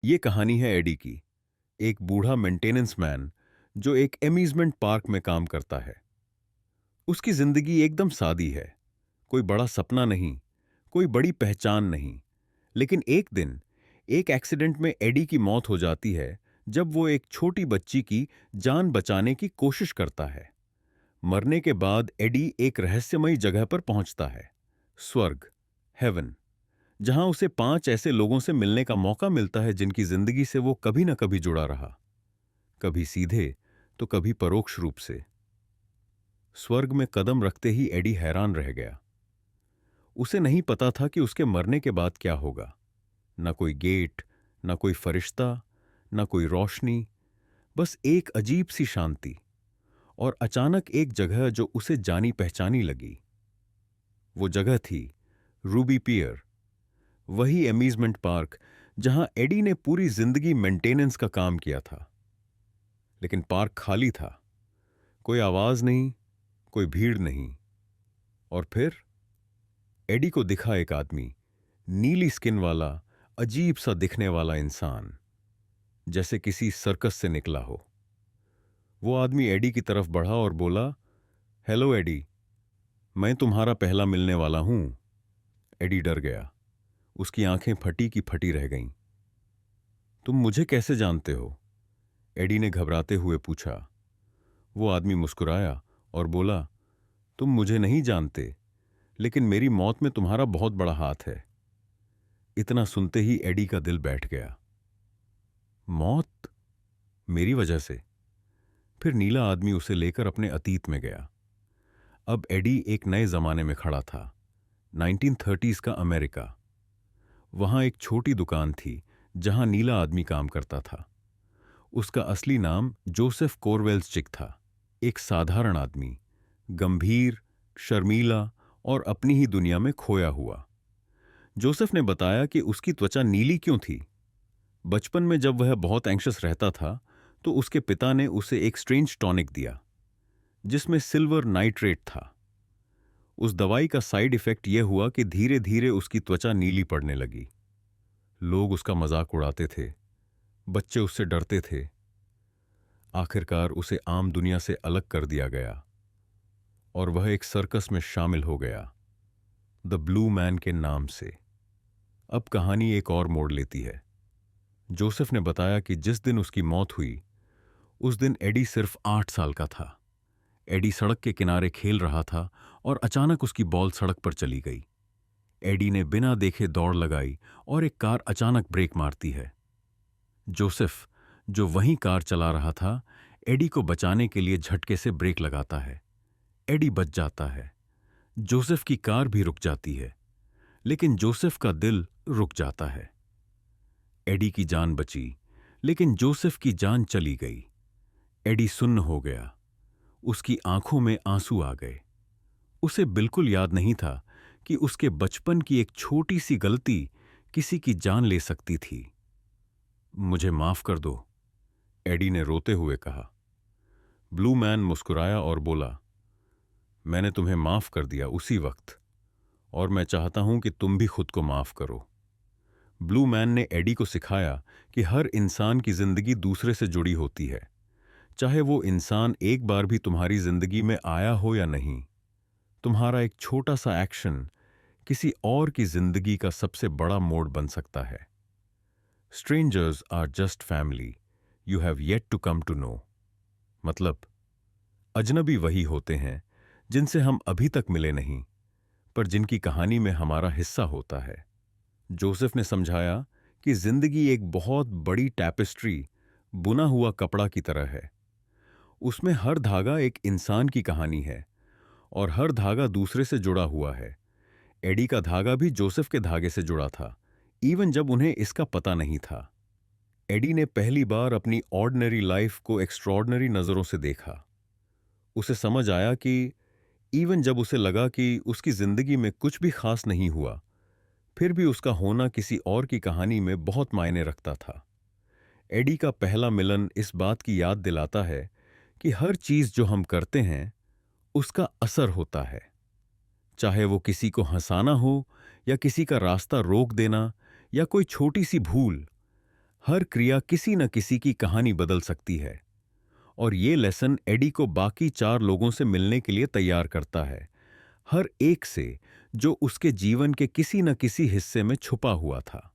ये कहानी है एडी की, एक बूढ़ा मेंटेनेंस मैन जो एक एम्यूजमेंट पार्क में काम करता है। उसकी जिंदगी एकदम सादी है, कोई बड़ा सपना नहीं, कोई बड़ी पहचान नहीं। लेकिन एक दिन एक एक्सीडेंट में एडी की मौत हो जाती है जब वो एक छोटी बच्ची की जान बचाने की कोशिश करता है। मरने के बाद एडी एक रहस्यमयी जगह पर पहुंचता है, स्वर्ग, हेवन, जहां उसे 5 ऐसे लोगों से मिलने का मौका मिलता है जिनकी जिंदगी से वो कभी ना कभी जुड़ा रहा, कभी सीधे तो कभी परोक्ष रूप से। स्वर्ग में कदम रखते ही एडी हैरान रह गया। उसे नहीं पता था कि उसके मरने के बाद क्या होगा। न कोई गेट, न कोई फरिश्ता, न कोई रोशनी, बस एक अजीब सी शांति। और अचानक एक जगह जो उसे जानी पहचानी लगी। वो जगह थी रूबी पियर, वही एम्यूजमेंट पार्क जहां एडी ने पूरी जिंदगी मेंटेनेंस का काम किया था। लेकिन पार्क खाली था, कोई आवाज नहीं, कोई भीड़ नहीं। और फिर एडी को दिखा एक आदमी, नीली स्किन वाला, अजीब सा दिखने वाला इंसान, जैसे किसी सर्कस से निकला हो। वो आदमी एडी की तरफ बढ़ा और बोला, हेलो एडी, मैं तुम्हारा पहला मिलने वाला हूं। एडी डर गया, उसकी आंखें फटी की फटी रह गईं। तुम मुझे कैसे जानते हो? एडी ने घबराते हुए पूछा। वो आदमी मुस्कुराया और बोला, तुम मुझे नहीं जानते, लेकिन मेरी मौत में तुम्हारा बहुत बड़ा हाथ है। इतना सुनते ही एडी का दिल बैठ गया। मौत? मेरी वजह से? फिर नीला आदमी उसे लेकर अपने अतीत में गया। अब एडी एक नए जमाने में खड़ा था, 1930s का अमेरिका। वहां एक छोटी दुकान थी जहां नीला आदमी काम करता था। उसका असली नाम जोसेफ कोरवेल्सचिक था, एक साधारण आदमी, गंभीर, शर्मीला और अपनी ही दुनिया में खोया हुआ। जोसेफ ने बताया कि उसकी त्वचा नीली क्यों थी। बचपन में जब वह बहुत एंग्शियस रहता था तो उसके पिता ने उसे एक स्ट्रेंज टॉनिक दिया जिसमें सिल्वर नाइट्रेट था। उस दवाई का साइड इफेक्ट यह हुआ कि धीरे धीरे उसकी त्वचा नीली पड़ने लगी। लोग उसका मजाक उड़ाते थे, बच्चे उससे डरते थे। आखिरकार उसे आम दुनिया से अलग कर दिया गया और वह एक सर्कस में शामिल हो गया, द ब्लू मैन के नाम से। अब कहानी एक और मोड़ लेती है। जोसेफ ने बताया कि जिस दिन उसकी मौत हुई उस दिन एडी सिर्फ 8 साल का था। एडी सड़क के किनारे खेल रहा था और अचानक उसकी बॉल सड़क पर चली गई। एडी ने बिना देखे दौड़ लगाई और एक कार अचानक ब्रेक मारती है। जोसेफ, जो वहीं कार चला रहा था, एडी को बचाने के लिए झटके से ब्रेक लगाता है। एडी बच जाता है। जोसेफ की कार भी रुक जाती है, लेकिन जोसेफ का दिल रुक जाता है। एडी की जान बची, लेकिन जोसेफ की जान चली गई। एडी सुन्न हो गया, उसकी आंखों में आंसू आ गए। उसे बिल्कुल याद नहीं था कि उसके बचपन की एक छोटी सी गलती किसी की जान ले सकती थी। मुझे माफ कर दो, एडी ने रोते हुए कहा। ब्लू मैन मुस्कुराया और बोला, मैंने तुम्हें माफ कर दिया उसी वक्त, और मैं चाहता हूं कि तुम भी खुद को माफ करो। ब्लू मैन ने एडी को सिखाया कि हर इंसान की जिंदगी दूसरे से जुड़ी होती है, चाहे वो इंसान एक बार भी तुम्हारी जिंदगी में आया हो या नहीं। तुम्हारा एक छोटा सा एक्शन किसी और की जिंदगी का सबसे बड़ा मोड़ बन सकता है। Strangers are just family you have yet to come to know. मतलब, अजनबी वही होते हैं जिनसे हम अभी तक मिले नहीं, पर जिनकी कहानी में हमारा हिस्सा होता है। जोसेफ ने समझाया कि जिंदगी एक बहुत बड़ी टैपेस्ट्री, बुना हुआ कपड़ा की तरह है। उसमें हर धागा एक इंसान की कहानी है और हर धागा दूसरे से जुड़ा हुआ है। एडी का धागा भी जोसेफ के धागे से जुड़ा था, इवन जब उन्हें इसका पता नहीं था। एडी ने पहली बार अपनी ऑर्डिनरी लाइफ को एक्स्ट्रॉर्डनरी नजरों से देखा। उसे समझ आया कि इवन जब उसे लगा कि उसकी जिंदगी में कुछ भी खास नहीं हुआ, फिर भी उसका होना किसी और की कहानी में बहुत मायने रखता था। एडी का पहला मिलन इस बात की याद दिलाता है कि हर चीज जो हम करते हैं उसका असर होता है, चाहे वो किसी को हंसाना हो या किसी का रास्ता रोक देना या कोई छोटी सी भूल। हर क्रिया किसी न किसी की कहानी बदल सकती है। और ये लेसन एडी को बाकी 4 लोगों से मिलने के लिए तैयार करता है, हर एक से जो उसके जीवन के किसी न किसी हिस्से में छुपा हुआ था।